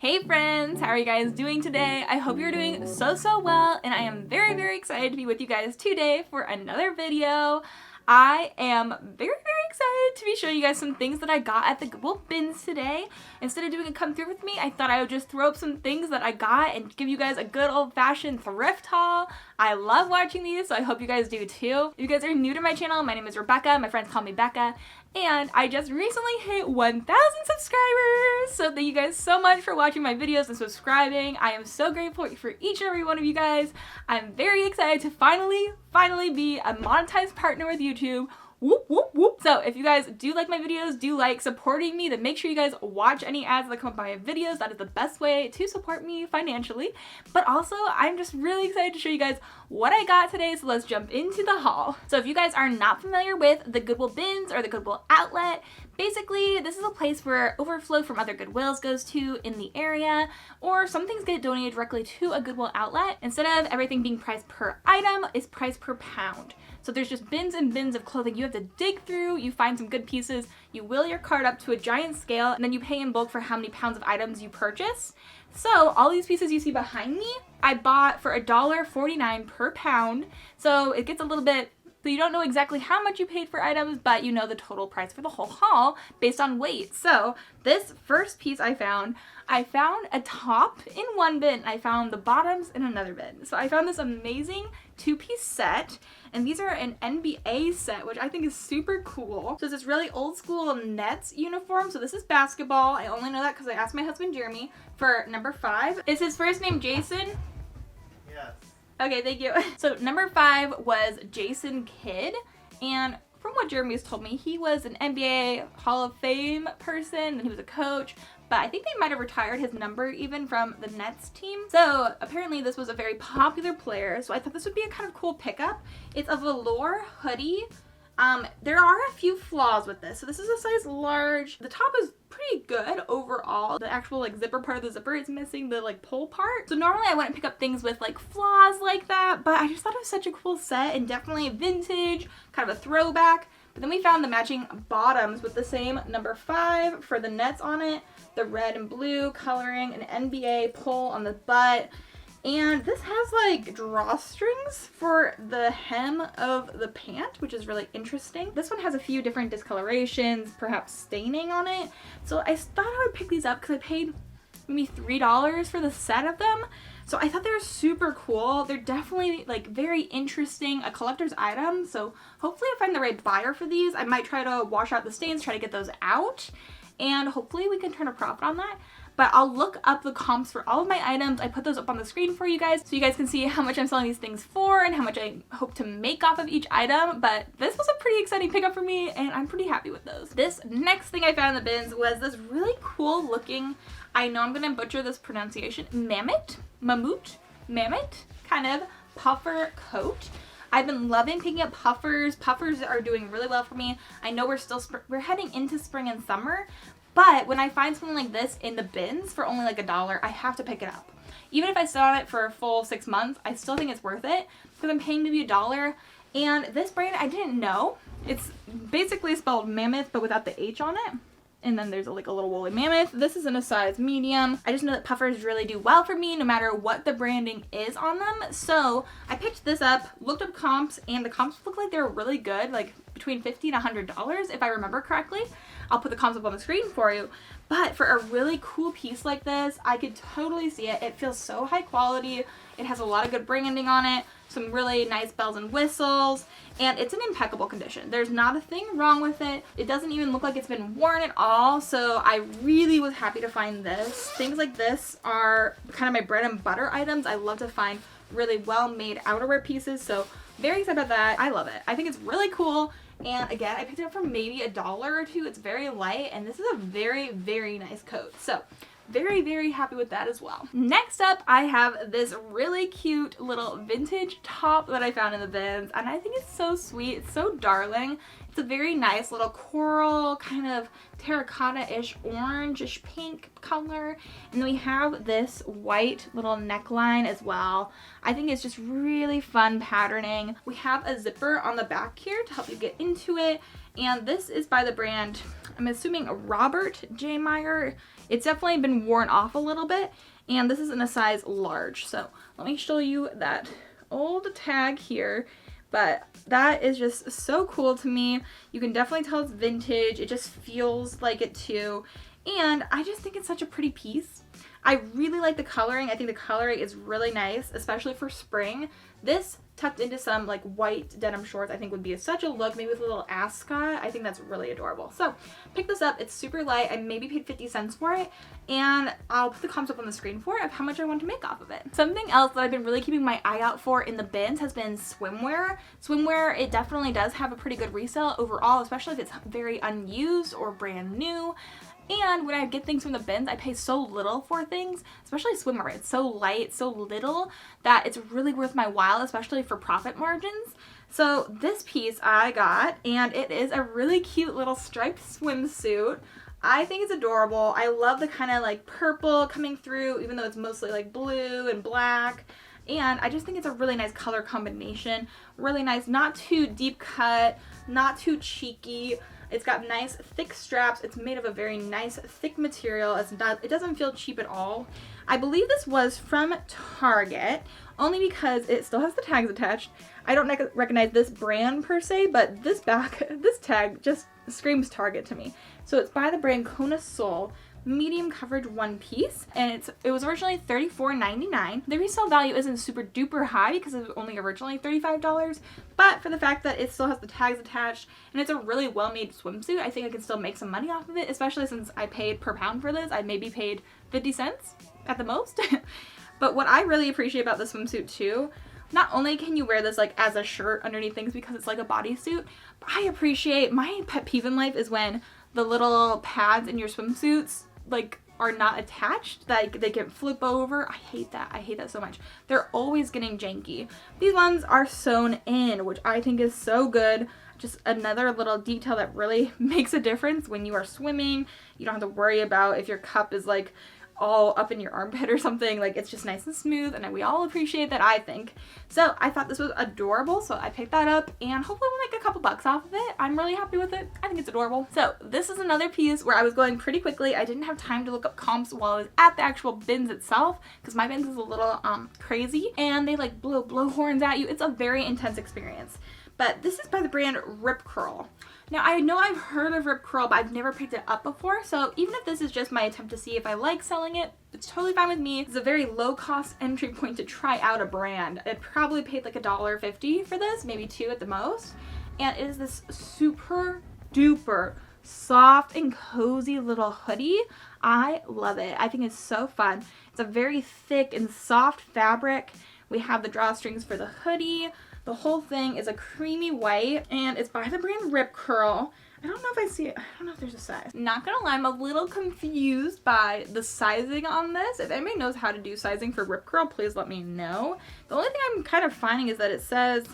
Hey friends, how are you guys doing today? I hope you're doing so well, and I am very excited to be with you guys today for another video. I am very excited to be showing you guys some things that I got at the Goodwill bins today. Instead of doing a come through with me, I thought I would just throw up some things that I got and give you guys a good old-fashioned thrift haul. I love watching these, so I hope you guys do too. If you guys are new to my channel, my name is Rebecca. My friends call me Bekah. And I just recently hit 1,000 subscribers! So thank you guys so much for watching my videos and subscribing. I am so grateful for each and every one of you guys. I'm very excited to finally be a monetized partner with YouTube. Whoop, whoop, whoop. So if you guys do like my videos, do like supporting me, then make sure you guys watch any ads that come up on my videos. That is the best way to support me financially. But also, I'm just really excited to show you guys what I got today, so let's jump into the haul. So if you guys are not familiar with the Goodwill bins or the Goodwill outlet, basically this is a place where overflow from other Goodwills goes to in the area, or some things get donated directly to a Goodwill outlet. Instead of everything being priced per item, it's priced per pound. So there's just bins and bins of clothing you have to dig through, you find some good pieces, you wheel your cart up to a giant scale, and then you pay in bulk for how many pounds of items you purchase. So all these pieces you see behind me, I bought for $1.49 per pound. So it gets a little bit, so you don't know exactly how much you paid for items, but you know the total price for the whole haul based on weight. So this first piece I found a top in one bin. I found the bottoms in another bin. So I found this amazing two-piece set, and these are an NBA set, which I think is super cool. So it's this really old school Nets uniform. So this is basketball. I only know that because I asked my husband Jeremy for number 5. Is his first name Jason? Yes. Okay, thank you. So number 5 was Jason Kidd, and from what Jeremy has told me, he was an NBA Hall of Fame person, and he was a coach, but I think they might have retired his number even from the Nets team. So apparently this was a very popular player, so I thought this would be a kind of cool pickup. It's a velour hoodie. There are a few flaws with this. So this is a size large. The top is pretty good overall. The actual zipper part of the zipper is missing the pull part. So normally I wouldn't pick up things with flaws like that, but I just thought it was such a cool set and definitely vintage, kind of a throwback. But then we found the matching bottoms with the same number 5 for the Nets on it, the red and blue coloring, an NBA pull on the butt. And this has drawstrings for the hem of the pant, which is really interesting. This one has a few different discolorations, perhaps staining on it. So I thought I would pick these up because I paid maybe $3 for the set of them. So I thought they were super cool. They're definitely very interesting, a collector's item. So hopefully I find the right buyer for these. I might try to wash out the stains, try to get those out, and hopefully we can turn a profit on that. But I'll look up the comps for all of my items. I put those up on the screen for you guys so you guys can see how much I'm selling these things for and how much I hope to make off of each item. But this was a pretty exciting pickup for me, and I'm pretty happy with those. This next thing I found in the bins was this really cool looking, I know I'm gonna butcher this pronunciation, mammoth kind of puffer coat. I've been loving picking up puffers. Puffers are doing really well for me. I know we're heading into spring and summer, but when I find something like this in the bins for only $1, I have to pick it up. Even if I sit on it for a full 6 months, I still think it's worth it because I'm paying maybe $1. And this brand I didn't know. It's basically spelled mammoth but without the H on it. And then there's a little woolly mammoth. This is in a size medium. I just know that puffers really do well for me no matter what the branding is on them. So I picked this up, looked up comps, and the comps look like they're really good, between $50 and $100 if I remember correctly. I'll put the comps up on the screen for you. But for a really cool piece like this, I could totally see it. It feels so high quality. It has a lot of good branding on it, some really nice bells and whistles, and it's in impeccable condition. There's not a thing wrong with it. It doesn't even look like it's been worn at all, so I really was happy to find this. Things like this are kind of my bread and butter items. I love to find really well-made outerwear pieces, so very excited about that. I love it. I think it's really cool. And again, I picked it up for maybe $1 or $2. It's very light, and this is a very nice coat. So very happy with that as well. Next up, I have this really cute little vintage top that I found in the bins, and I think it's so sweet. It's so darling. It's a very nice little coral, kind of terracotta-ish, orange-ish pink color. And then we have this white little neckline as well. I think it's just really fun patterning. We have a zipper on the back here to help you get into it. And this is by the brand, I'm assuming Robert J. Meyer. It's definitely been worn off a little bit, and this is in a size large. So let me show you that old tag here. But that is just so cool to me. You can definitely tell it's vintage. It just feels like it too. And I just think it's such a pretty piece. I really like the coloring. I think the coloring is really nice, especially for spring. This tucked into some like white denim shorts I think would be such a look, maybe with a little ascot. I think that's really adorable. So pick this up. It's super light. I maybe paid 50 cents for it, and I'll put the comps up on the screen for it of how much I want to make off of it. Something else that I've been really keeping my eye out for in the bins has been swimwear. Swimwear, it definitely does have a pretty good resale overall, especially if it's very unused or brand new. And when I get things from the bins, I pay so little for things, especially swimwear. It's so light, so little, that it's really worth my while, especially for profit margins. So this piece I got, and it is a really cute little striped swimsuit. I think it's adorable. I love the kind of like purple coming through, even though it's mostly like blue and black. And I just think it's a really nice color combination. Really nice, not too deep cut, not too cheeky. It's got nice thick straps. It's made of a very nice thick material. It doesn't feel cheap at all. I believe this was from Target, only because it still has the tags attached. I don't recognize this brand per se, but this tag just screams Target to me. So it's by the brand Kona Soul. Medium coverage one piece, and it was originally $34.99. The resale value isn't super duper high because it was only originally $35, but for the fact that it still has the tags attached and it's a really well-made swimsuit, I think I can still make some money off of it, especially since I paid per pound for this. I maybe paid 50 cents at the most. But what I really appreciate about the swimsuit too, not only can you wear this like as a shirt underneath things because it's like a bodysuit, but I appreciate, my pet peeve in life is when the little pads in your swimsuits like are not attached, like they can flip over. I hate that. I hate that so much. They're always getting janky. These ones are sewn in, which I think is so good. Just another little detail that really makes a difference when you are swimming. You don't have to worry about if your cup is like all up in your armpit or something. Like, it's just nice and smooth, and we all appreciate that, I think. So I thought this was adorable, so I picked that up, and hopefully we'll make a couple bucks off of it. I'm really happy with it. I think it's adorable. So this is another piece where I was going pretty quickly. I didn't have time to look up comps while I was at the actual bins itself, because my bins is a little crazy, and they like blow horns at you. It's a very intense experience. But this is by the brand Rip Curl. Now, I know I've heard of Rip Curl, but I've never picked it up before, so even if this is just my attempt to see if I like selling it, it's totally fine with me. It's a very low-cost entry point to try out a brand. I probably paid like $1.50 for this, maybe $2 at the most, and it is this super duper soft and cozy little hoodie. I love it. I think it's so fun. It's a very thick and soft fabric. We have the drawstrings for the hoodie. The whole thing is a creamy white, and it's by the brand Rip Curl. I don't know if I see it. I don't know if there's a size. Not gonna lie, I'm a little confused by the sizing on this. If anybody knows how to do sizing for Rip Curl, please let me know. The only thing I'm kind of finding is that it says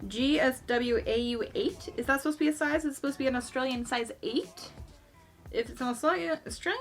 GSWAU8. Is that supposed to be a size? It's supposed to be an Australian size 8. If it's an Australian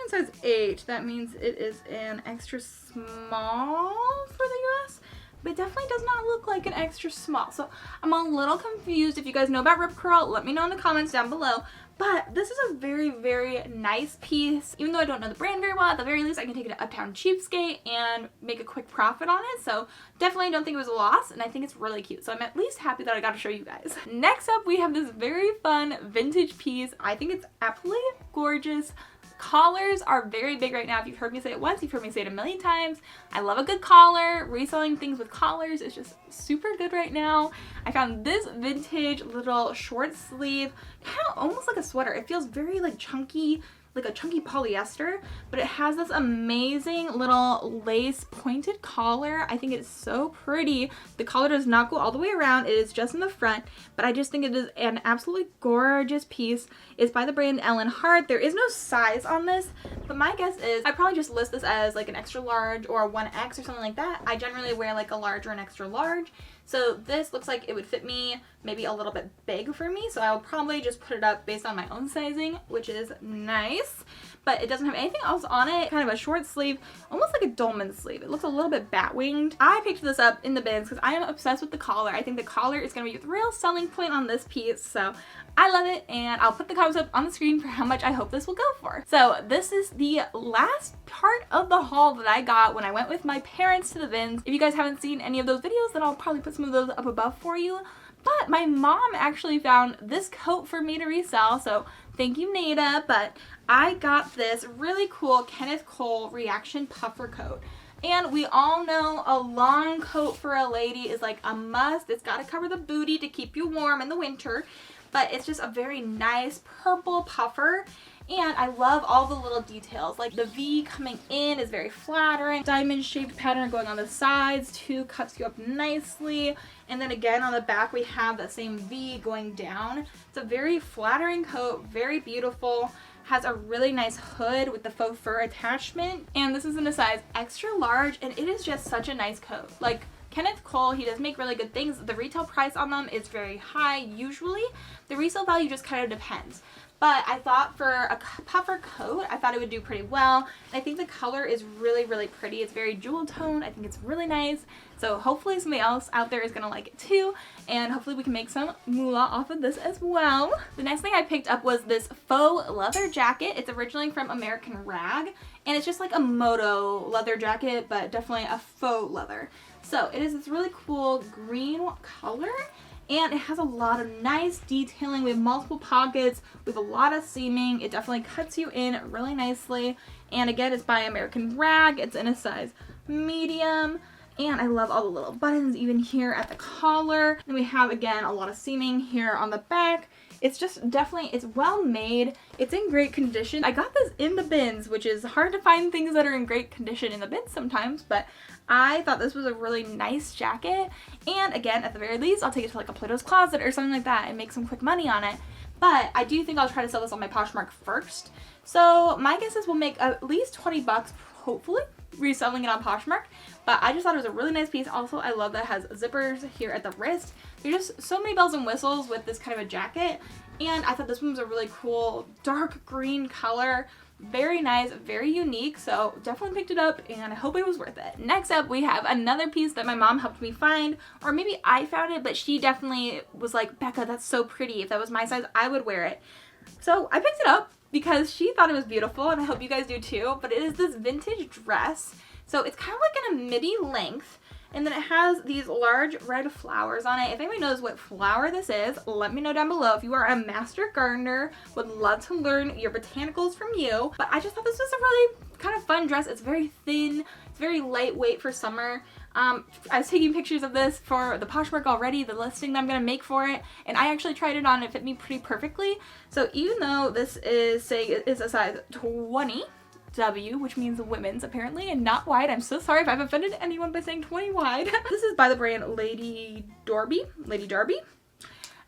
size 8, that means it is an extra small for the US. But it definitely does not look like an extra small. So I'm a little confused. If you guys know about Rip Curl, let me know in the comments down below. But this is a very, very nice piece. Even though I don't know the brand very well, at the very least I can take it to Uptown Cheapskate and make a quick profit on it. So definitely don't think it was a loss, and I think it's really cute. So I'm at least happy that I got to show you guys. Next up, we have this very fun vintage piece. I think it's absolutely gorgeous. Collars are very big right now. If you've heard me say it once, you've heard me say it a million times. I love a good collar. Reselling things with collars is just super good right now. I found this vintage little short sleeve, kind of almost like a sweater. It feels very like chunky, like a chunky polyester, but it has this amazing little lace pointed collar. I think it's so pretty. The collar does not go all the way around. It is just in the front, but I just think it is an absolutely gorgeous piece. It's by the brand Ellen Hart. There is no size on this, but my guess is I'd probably just list this as like an extra large or a 1X or something like that. I generally wear like a large or an extra large. So this looks like it would fit me maybe a little bit big for me. So I'll probably just put it up based on my own sizing, which is nice. But it doesn't have anything else on it. Kind of a short sleeve, almost like a dolman sleeve. It looks a little bit bat winged. I picked this up in the bins because I am obsessed with the collar. I think the collar is going to be the real selling point on this piece. So I love it, and I'll put the comments up on the screen for how much I hope this will go for. So this is the last part of the haul that I got when I went with my parents to the bins. If you guys haven't seen any of those videos, then I'll probably put some of those up above for you. But my mom actually found this coat for me to resell, so thank you, Nada. But I got this really cool Kenneth Cole reaction puffer coat. And we all know a long coat for a lady is like a must. It's got to cover the booty to keep you warm in the winter. But it's just a very nice purple puffer. And I love all the little details. Like the V coming in is very flattering. Diamond shaped pattern going on the sides too, cuts you up nicely. And then again on the back we have that same V going down. It's a very flattering coat, very beautiful. Has a really nice hood with the faux fur attachment. And this is in a size extra large, and it is just such a nice coat. Like Kenneth Cole, he does make really good things. The retail price on them is very high usually. The resale value just kind of depends. But I thought for a puffer coat, I thought it would do pretty well. I think the color is really, really pretty. It's very jewel toned. I think it's really nice. So hopefully somebody else out there is going to like it too. And hopefully we can make some moolah off of this as well. The next thing I picked up was this faux leather jacket. It's originally from American Rag. And it's just like a moto leather jacket, but definitely a faux leather. So it is this really cool green color. And it has a lot of nice detailing. We have multiple pockets with a lot of seaming. It definitely cuts you in really nicely. And again, it's by American Rag. It's in a size medium. And I love all the little buttons even here at the collar. And we have, again, a lot of seaming here on the back. It's just definitely, it's well made. It's in great condition. I got this in the bins, which is hard to find things that are in great condition in the bins sometimes, but I thought this was a really nice jacket. And again, at the very least, I'll take it to like a Plato's Closet or something like that and make some quick money on it. But I do think I'll try to sell this on my Poshmark first. So my guess is we'll make at least 20 bucks, hopefully, reselling it on Poshmark. But I just thought it was a really nice piece. Also, I love that it has zippers here at the wrist. There's just so many bells and whistles with this kind of a jacket. And I thought this one was a really cool dark green color. Very nice, very unique. So definitely picked it up and I hope it was worth it. Next up, we have another piece that my mom helped me find. Or maybe I found it, but she definitely was like, Bekah, that's so pretty. If that was my size, I would wear it. So I picked it up because she thought it was beautiful, and I hope you guys do too. But it is this vintage dress. So it's kind of like in a midi length, and then it has these large red flowers on it. If anybody knows what flower this is, let me know down below. If you are a master gardener, would love to learn your botanicals from you. But I just thought this was a really kind of fun dress. It's very thin, it's very lightweight for summer. I was taking pictures of this for the Poshmark already, the listing that I'm going to make for it, and I actually tried it on. It fit me pretty perfectly. So even though this is saying it is a size 20, W, which means women's apparently, and not wide. I'm so sorry if I've offended anyone by saying 20 wide. This is by the brand Lady Darby.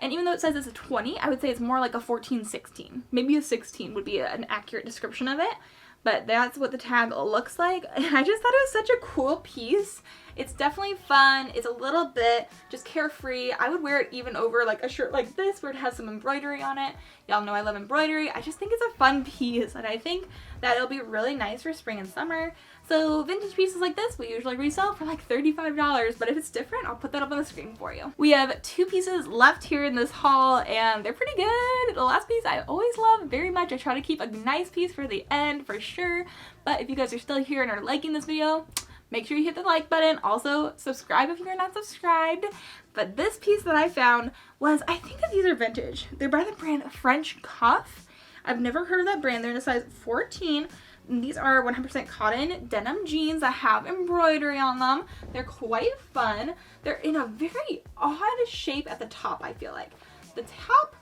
And even though it says it's a 20, I would say it's more like a 14, 16. Maybe a 16 would be an accurate description of it. But that's what the tag looks like. And I just thought it was such a cool piece. It's definitely fun. It's a little bit just carefree. I would wear it even over like a shirt like this where it has some embroidery on it. Y'all know I love embroidery. I just think it's a fun piece, and I think that it'll be really nice for spring and summer. So vintage pieces like this we usually resell for like $35, but if it's different, I'll put that up on the screen for you. We have 2 pieces left here in this haul, and they're pretty good. The last piece I always love very much. I try to keep a nice piece for the end for sure, but if you guys are still here and are liking this video, make sure you hit the like button. Also, subscribe if you're not subscribed. But this piece that I found was, I think that these are vintage. They're by the brand French Cuff. I've never heard of that brand. They're in a size 14. And these are 100% cotton denim jeans that have embroidery on them. They're quite fun. They're in a very odd shape at the top, I feel like. The top,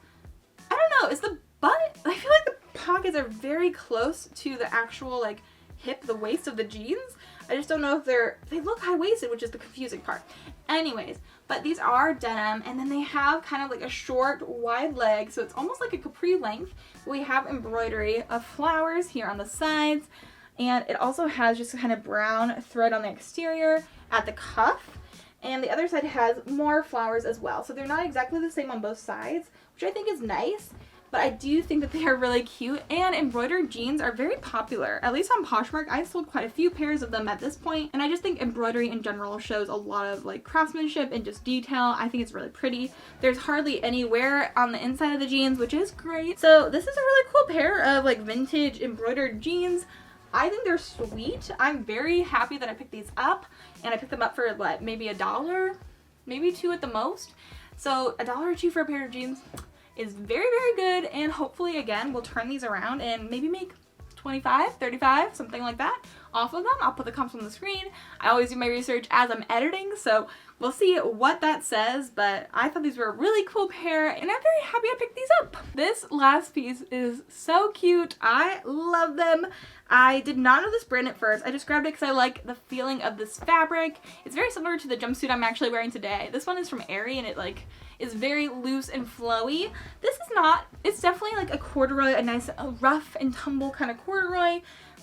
I don't know, is the butt. I feel like the pockets are very close to the actual like hip, the waist of the jeans. I just don't know if they look high-waisted, which is the confusing part. Anyways, but these are denim, and then they have kind of like a short, wide leg, so it's almost like a capri length. We have embroidery of flowers here on the sides, and it also has just kind of brown thread on the exterior at the cuff. and the other side has more flowers as well. So they're not exactly the same on both sides, which I think is nice. But I do think that they are really cute, and embroidered jeans are very popular. At least on Poshmark, I've sold quite a few pairs of them at this point, and I just think embroidery in general shows a lot of like craftsmanship and just detail. I think it's really pretty. There's hardly any wear on the inside of the jeans, which is great. So this is a really cool pair of like vintage embroidered jeans. I think they're sweet. I'm very happy that I picked these up, and I picked them up for what, maybe $1, maybe $2 at the most. So $1 or $2 for a pair of jeans is very, very good, and hopefully again we'll turn these around and maybe make 25, 35, something like that off of them. I'll put the comps on the screen. I always do my research as I'm editing, so we'll see what that says, but I thought these were a really cool pair, and I'm very happy I picked these up. This last piece is so cute. I love them. I did not know this brand at first. I just grabbed it because I like the feeling of this fabric. It's very similar to the jumpsuit I'm actually wearing today. This one is from Aerie, and it like is very loose and flowy. This is not. It's definitely like a corduroy, a nice rough and tumble kind of corduroy,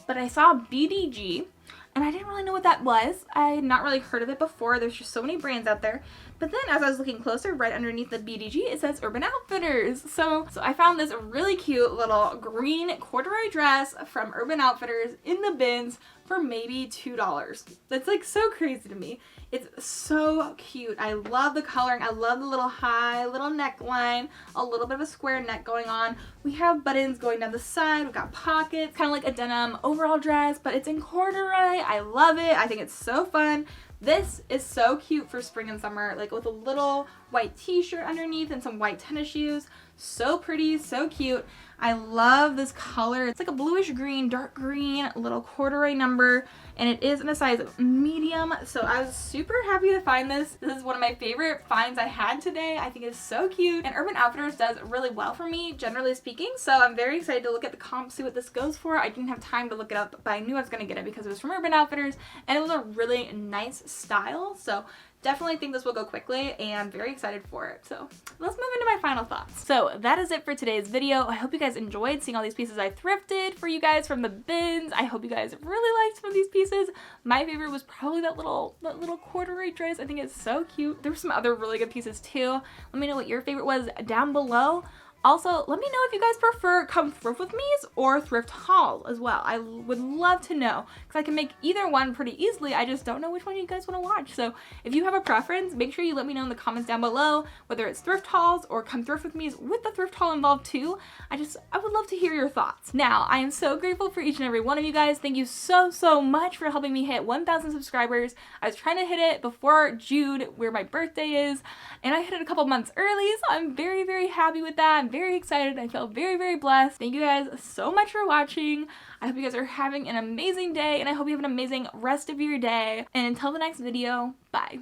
but I saw BDG, and I didn't really know what that was. I had not really heard of it before. There's just so many brands out there. But then as I was looking closer, right underneath the BDG, it says Urban Outfitters. So I found this really cute little green corduroy dress from Urban Outfitters in the bins for maybe $2. That's like so crazy to me. It's so cute. I love the coloring. I love the little high little neckline, a little bit of a square neck going on. We have buttons going down the side. We've got pockets, kind of like a denim overall dress, but it's in corduroy. I love it. I think it's so fun. This is so cute for spring and summer, like with a little white t-shirt underneath and some white tennis shoes. So pretty, so cute. I love this color. It's like a bluish green, dark green, little corduroy number, and it is in a size medium. So I was super happy to find this. This is one of my favorite finds I had today. I think it's so cute, and Urban Outfitters does really well for me, generally speaking. So I'm very excited to look at the comps, see what this goes for. I didn't have time to look it up, but I knew I was going to get it because it was from Urban Outfitters, and it was a really nice style. So definitely think this will go quickly, and I'm very excited for it. So let's move into my final thoughts. So that is it for today's video. I hope you guys enjoyed seeing all these pieces I thrifted for you guys from the bins. I hope you guys really liked some of these pieces. My favorite was probably that little corduroy dress. I think it's so cute. There were some other really good pieces too. Let me know what your favorite was down below. Also, let me know if you guys prefer come thrift with me's or thrift hauls as well. I would love to know because I can make either one pretty easily. I just don't know which one you guys want to watch. So if you have a preference, make sure you let me know in the comments down below, whether it's thrift hauls or come thrift with me's with the thrift haul involved too. I would love to hear your thoughts. Now, I am so grateful for each and every one of you guys. Thank you so much for helping me hit 1,000 subscribers. I was trying to hit it before June, where my birthday is, and I hit it a couple months early, so I'm very happy with that. I'm very excited. I feel very blessed. Thank you guys so much for watching. I hope you guys are having an amazing day, and I hope you have an amazing rest of your day. And until the next video, bye.